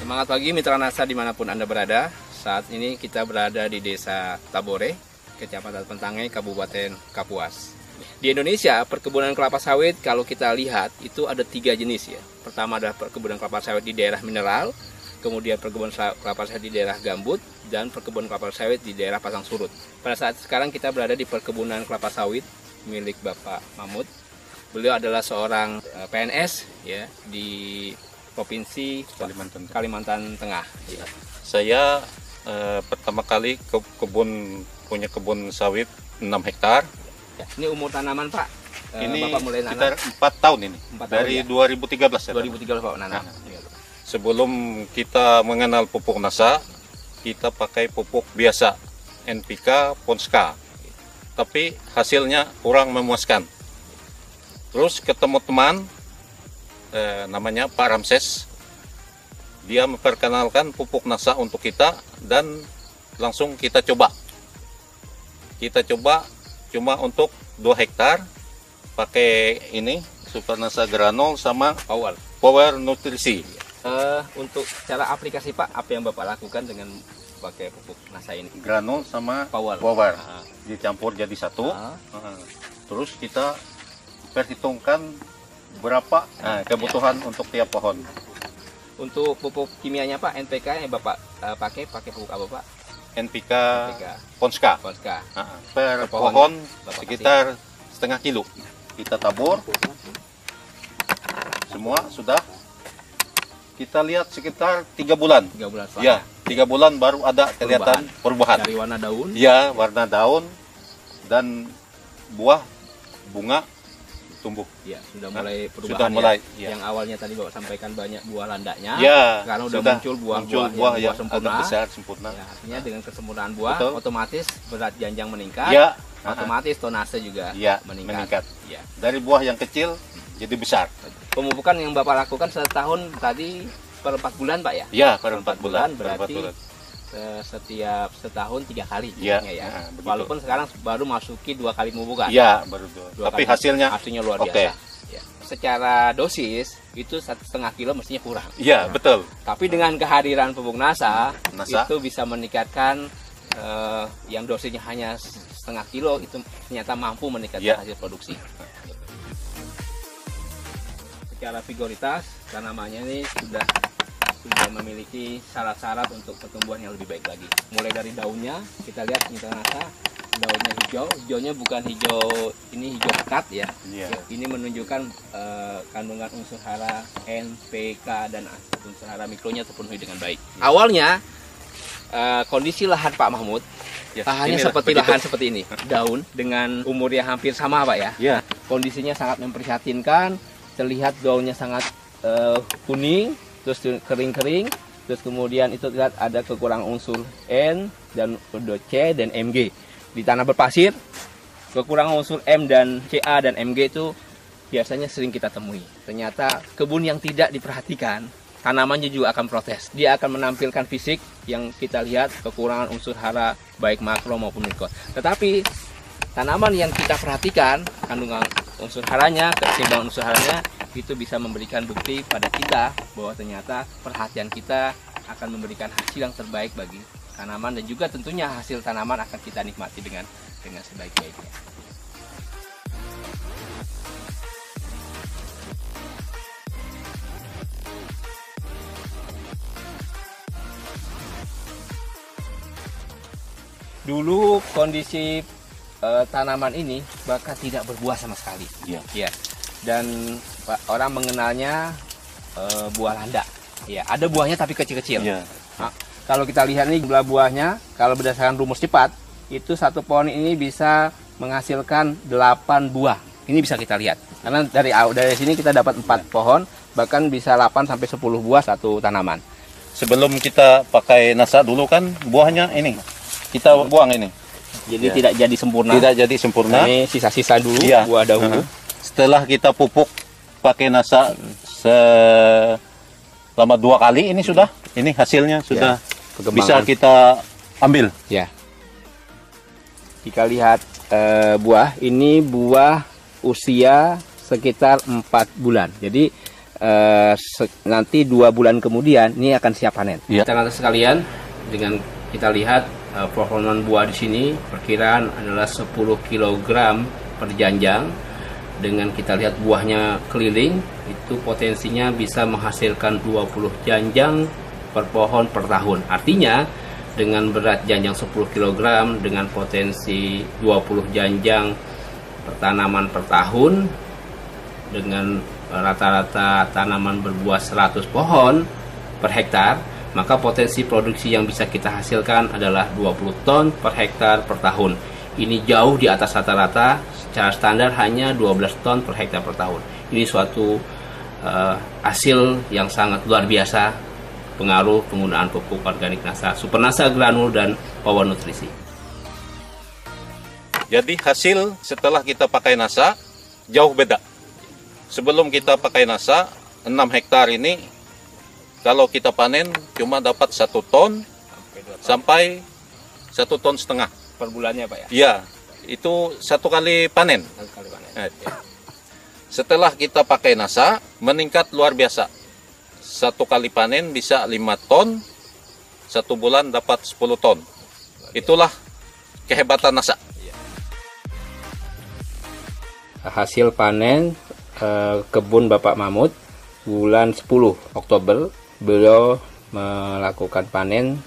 Semangat pagi mitra NASA dimanapun Anda berada. Saat ini kita berada di Desa Tabore, Kecamatan Pentangai, Kabupaten Kapuas. Di Indonesia, perkebunan kelapa sawit kalau kita lihat itu ada 3 jenis ya. Pertama adalah perkebunan kelapa sawit di daerah mineral, kemudian perkebunan kelapa sawit di daerah gambut, dan perkebunan kelapa sawit di daerah pasang surut. Pada saat sekarang kita berada di perkebunan kelapa sawit milik Bapak Mahmud. Beliau adalah seorang PNS ya di Provinsi Kalimantan Tengah. Ya. Saya pertama kali punya kebun sawit 6 hektar. Ya, ini umur tanaman Pak? Ini Bapak mulai sekitar nanam 4 tahun ini. 4 dari tahun, 2013 ya. 2013 Pak nanam. Ya. Sebelum kita mengenal pupuk NASA, kita pakai pupuk biasa, NPK, Ponska. Tapi hasilnya kurang memuaskan. Terus ketemu teman, namanya Pak Ramses. Dia memperkenalkan pupuk NASA untuk kita dan langsung kita coba. Kita coba cuma untuk 2 hektar pakai ini Super NASA Granul sama Power Nutrisi. Untuk cara aplikasi Pak, apa yang Bapak lakukan dengan pakai pupuk NASA ini? Granul sama Power. Dicampur jadi satu. Terus kita perhitungkan berapa kebutuhan untuk tiap pohon. Untuk pupuk kimianya Pak, NPK yang Bapak pakai pupuk apa Pak? NPK. Ponska. Per pohon sekitar setengah kilo. Kita tabur. Semua sudah. Kita lihat sekitar 3 bulan. 3 bulan setelah. Ya, 3 bulan baru ada kelihatan perubahan. Dari warna daun. Ya, warna daun dan buah, bunga tumbuh. Ya, sudah mulai perubahan. Sudah mulai. Ya. Yang awalnya tadi Bapak sampaikan banyak buah landaknya. Ya, sekarang sudah muncul buah yang sempurna. Besar, sempurna. Ya, artinya dengan kesempurnaan buah, betul, otomatis berat janjang meningkat. Ya. Otomatis tonase juga meningkat. Ya. Dari buah yang kecil jadi besar. Pemupukan yang Bapak lakukan setahun tadi per 4 bulan Pak ya? Ya, per 4 bulan. Berarti setiap setahun 3 kali ya. Walaupun sekarang baru masuki 2 kali pemupukan. Ya, baru 2. Tapi hasilnya luar biasa. Ya. Secara dosis itu 1,5 kilo mestinya kurang. Iya, betul. Tapi dengan kehadiran pupuk NASA itu bisa meningkatkan yang dosisnya hanya 0,5 kilo itu ternyata mampu meningkatkan hasil produksi. Secara vigoritas tanamannya ini sudah memiliki syarat-syarat untuk pertumbuhan yang lebih baik lagi. Mulai dari daunnya kita lihat mitra NASA, daunnya hijau. Hijaunya bukan hijau ini hijau pekat ya. Ini menunjukkan kandungan unsur hara NPK dan unsur hara mikronya terpenuhi dengan baik. Awalnya kondisi lahan Pak Mahmud lahannya seperti lahan seperti ini, daun dengan umur yang hampir sama Pak ya. Kondisinya sangat memprihatinkan, terlihat daunnya sangat kuning, terus kering-kering, terus kemudian itu lihat ada kekurangan unsur N dan C dan Mg. Di tanah berpasir, kekurangan unsur M dan Ca dan Mg itu biasanya sering kita temui. Ternyata kebun yang tidak diperhatikan, tanamannya juga akan protes. Dia akan menampilkan fisik yang kita lihat kekurangan unsur hara baik makro maupun mikro. Tetapi tanaman yang kita perhatikan kandungan unsur haranya, keseimbangan unsur haranya itu bisa memberikan bukti pada kita bahwa ternyata perhatian kita akan memberikan hasil yang terbaik bagi tanaman dan juga tentunya hasil tanaman akan kita nikmati dengan sebaik-baiknya. Dulu kondisi tanaman ini bahkan tidak berbuah sama sekali. Ya. Dan orang mengenalnya buah landak. Ya, ada buahnya tapi kecil-kecil. Nah, kalau kita lihat ini jumlah buahnya, kalau berdasarkan rumus cepat, itu satu pohon ini bisa menghasilkan 8 buah. Ini bisa kita lihat. Karena dari sini kita dapat 4 pohon, bahkan bisa 8 sampai 10 buah satu tanaman. Sebelum kita pakai NASA dulu kan buahnya ini kita buang ini. Jadi tidak jadi sempurna. Tidak jadi sempurna. Ini sisa-sisa dulu buah dahulu. Setelah kita pupuk pakai NASA selama 2 kali ini sudah, ini hasilnya sudah bisa kita ambil. Ya. Jika lihat buah, ini buah usia sekitar 4 bulan. Jadi nanti 2 bulan kemudian ini akan siap panen. Ya. Teman-teman sekalian, dengan kita lihat performa buah di sini perkiraan adalah 10 kg per janjang. Dengan kita lihat buahnya keliling, itu potensinya bisa menghasilkan 20 janjang per pohon per tahun. Artinya dengan berat janjang 10 kg dengan potensi 20 janjang per tanaman per tahun, dengan rata-rata tanaman berbuah 100 pohon per hektar, maka potensi produksi yang bisa kita hasilkan adalah 20 ton per hektar per tahun. Ini jauh di atas rata-rata, secara standar hanya 12 ton per hektar per tahun. Ini suatu hasil yang sangat luar biasa pengaruh penggunaan pupuk organik NASA, Super NASA Granul dan Power Nutrisi. Jadi hasil setelah kita pakai NASA jauh beda. Sebelum kita pakai NASA, 6 hektar ini kalau kita panen cuma dapat 1 ton sampai 1,5 ton Per bulannya Pak ya? Iya, itu 1 kali panen. Setelah kita pakai NASA, meningkat luar biasa. 1 kali panen bisa 5 ton, 1 bulan dapat 10 ton. Itulah kehebatan NASA. Hasil panen kebun Bapak Mahmud bulan 10 Oktober, beliau melakukan panen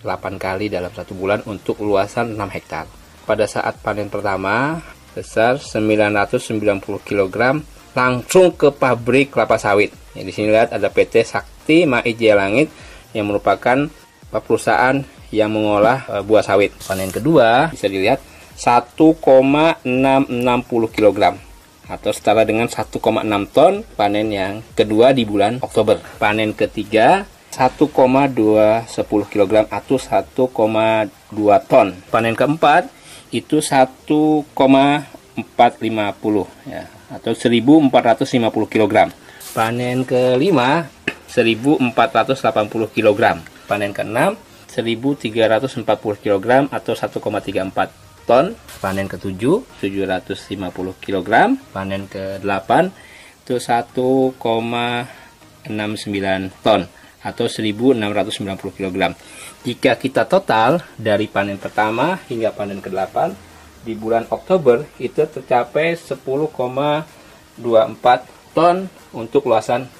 8 kali dalam 1 bulan untuk luasan 6 hektar. Pada saat panen pertama besar 990 kg langsung ke pabrik kelapa sawit. Ya, di sini lihat ada PT Sakti Mai Jaya Langit yang merupakan perusahaan yang mengolah buah sawit. Panen kedua bisa dilihat 1,660 kg atau setara dengan 1,6 ton panen yang kedua di bulan Oktober. Panen ketiga 1,210 kg atau 1,2 ton. Panen keempat itu 1,450 ya, atau 1.450 kg. Panen kelima 1.480 kg. Panen keenam 1.340 kg atau 1,34 ton. Panen ketujuh 750 kg. Panen ke-8 itu 1,69 ton atau 1.690 kg. Jika kita total dari panen pertama hingga panen ke-8 di bulan Oktober itu tercapai 10,24 ton untuk luasan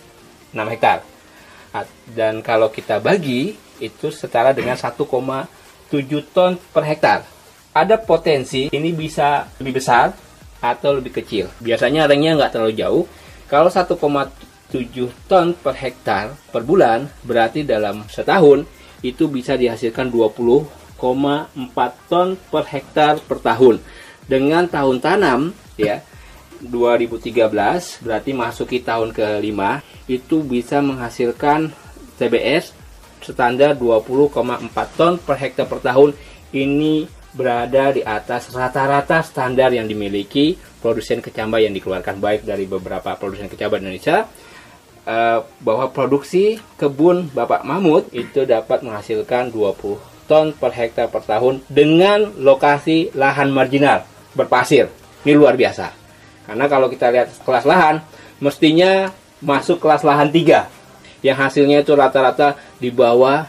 6 hektar. Dan kalau kita bagi itu setara dengan 1,7 ton per hektar. Ada potensi ini bisa lebih besar atau lebih kecil. Biasanya ringnya nggak terlalu jauh. Kalau 1,7 ton per hektar per bulan berarti dalam setahun itu bisa dihasilkan 20,4 ton per hektar per tahun. Dengan tahun tanam ya 2013 berarti masuki tahun ke-5 itu bisa menghasilkan TBS standar 20,4 ton per hektar per tahun. Ini berada di atas rata-rata standar yang dimiliki produsen kecambah yang dikeluarkan baik dari beberapa produsen kecambah Indonesia, bahwa produksi kebun Bapak Mahmud itu dapat menghasilkan 20 ton per hektar per tahun dengan lokasi lahan marginal berpasir. Ini luar biasa. Karena kalau kita lihat kelas lahan, mestinya masuk kelas lahan 3 yang hasilnya itu rata-rata di bawah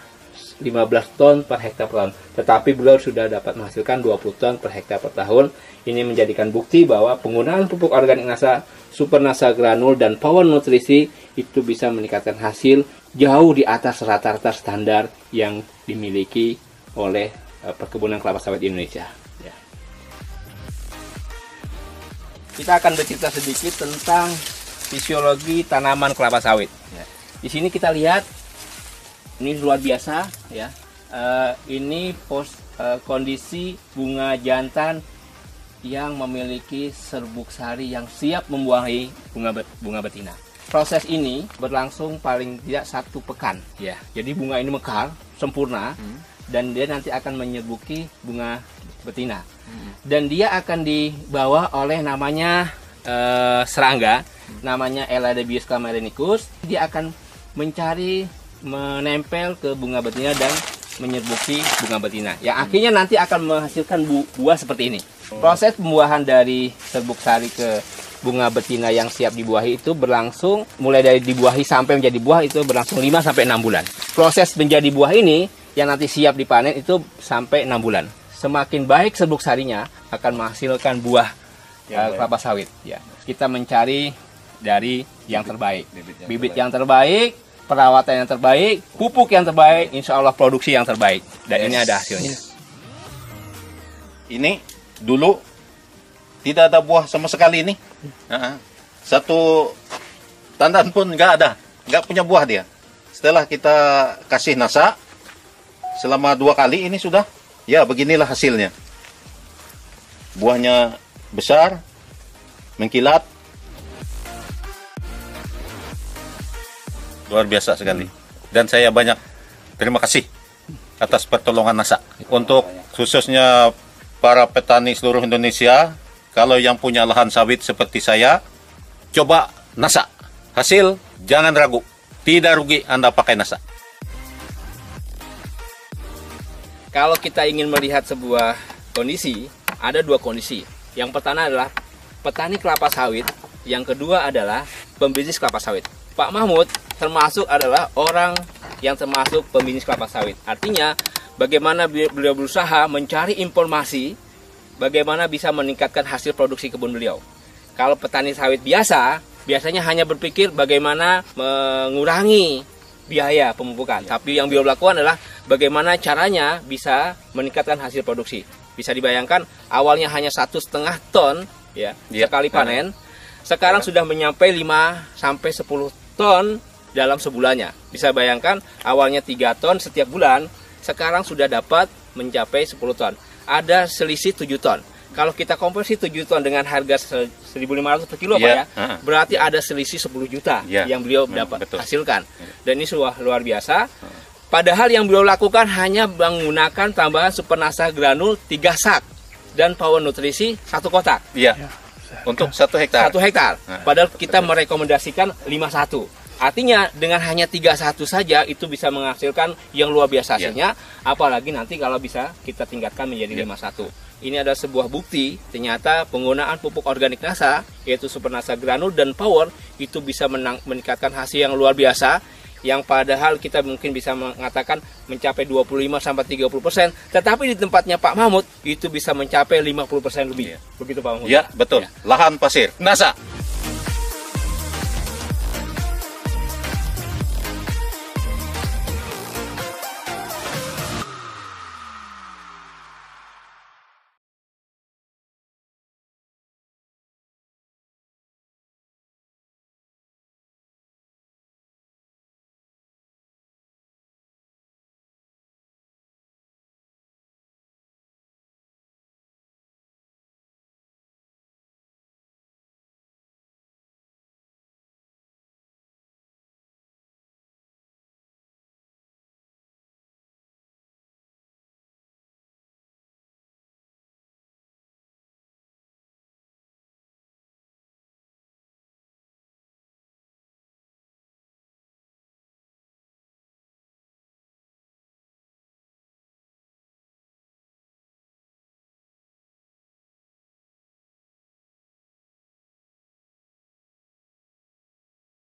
15 ton per hektar per tahun. Tetapi beliau sudah dapat menghasilkan 20 ton per hektar per tahun. Ini menjadikan bukti bahwa penggunaan pupuk organik NASA, Super NASA Granul, dan Power Nutrisi itu bisa meningkatkan hasil jauh di atas rata-rata standar yang dimiliki oleh perkebunan kelapa sawit Indonesia. Ya. Kita akan bercerita sedikit tentang fisiologi tanaman kelapa sawit. Ya. Di sini kita lihat ini luar biasa ya. Ini kondisi bunga jantan yang memiliki serbuk sari yang siap membuahi bunga betina. Proses ini berlangsung paling tidak 1 pekan ya. Jadi bunga ini mekar sempurna dan dia nanti akan menyerbuki bunga betina. Dan dia akan dibawa oleh namanya serangga, namanya Eladebius camerenicus. Dia akan menempel ke bunga betina dan menyerbuki bunga betina. Yang akhirnya nanti akan menghasilkan buah seperti ini. Proses pembuahan dari serbuk sari ke bunga betina yang siap dibuahi itu berlangsung mulai dari dibuahi sampai menjadi buah itu berlangsung 5 sampai 6 bulan. Proses menjadi buah ini yang nanti siap dipanen itu sampai 6 bulan. Semakin baik serbuk sarinya akan menghasilkan buah kelapa sawit. Ya, kita mencari dari yang terbaik, bibit yang terbaik, perawatan yang terbaik, pupuk yang terbaik, insya Allah produksi yang terbaik. Dan ini ada hasilnya. Ini dulu tidak ada buah sama sekali ini. Satu tandan pun nggak ada, nggak punya buah dia. Setelah kita kasih nasa selama 2 kali ini sudah, ya beginilah hasilnya. Buahnya besar, mengkilat, luar biasa sekali. Dan saya banyak terima kasih atas pertolongan nasa. Untuk khususnya para petani seluruh Indonesia, kalau yang punya lahan sawit seperti saya, coba nasa. Hasil, jangan ragu. Tidak rugi Anda pakai nasa. Kalau kita ingin melihat sebuah kondisi, ada 2 kondisi. Yang pertama adalah petani kelapa sawit, yang kedua adalah pembisnis kelapa sawit. Pak Mahmud termasuk adalah orang yang termasuk pembisnis kelapa sawit. Artinya, bagaimana beliau berusaha mencari informasi bagaimana bisa meningkatkan hasil produksi kebun beliau. Kalau petani sawit biasanya hanya berpikir bagaimana mengurangi biaya pemupukan. Tapi yang beliau lakukan adalah bagaimana caranya bisa meningkatkan hasil produksi. Bisa dibayangkan awalnya hanya 1,5 ton ya sekali panen. Sekarang sudah menyampai 5 sampai 10 ton dalam sebulannya. Bisa bayangkan awalnya 3 ton setiap bulan, sekarang sudah dapat mencapai 10 ton. Ada selisih 7 ton. Kalau kita konversi 7 ton dengan harga 1.500 per kilo, Pak ya, berarti ada selisih 10 juta yang beliau dapat hasilkan. Dan ini luar biasa. Padahal yang beliau lakukan hanya menggunakan tambahan Supernasa granul 3 sak dan Power Nutrisi 1 kotak. Iya. Untuk 1 hektar. 1 hektar. Padahal kita merekomendasikan 51. Artinya dengan hanya 31 saja itu bisa menghasilkan yang luar biasa hasilnya. Apalagi nanti kalau bisa kita tingkatkan menjadi 51. Ini adalah sebuah bukti ternyata penggunaan pupuk organik NASA yaitu Supernasa granul dan Power itu bisa meningkatkan hasil yang luar biasa. Yang padahal kita mungkin bisa mengatakan mencapai 25-30%, tetapi di tempatnya Pak Mahmud itu bisa mencapai 50% lebih. Begitu Pak Mahmud? Ya, betul. Lahan pasir NASA.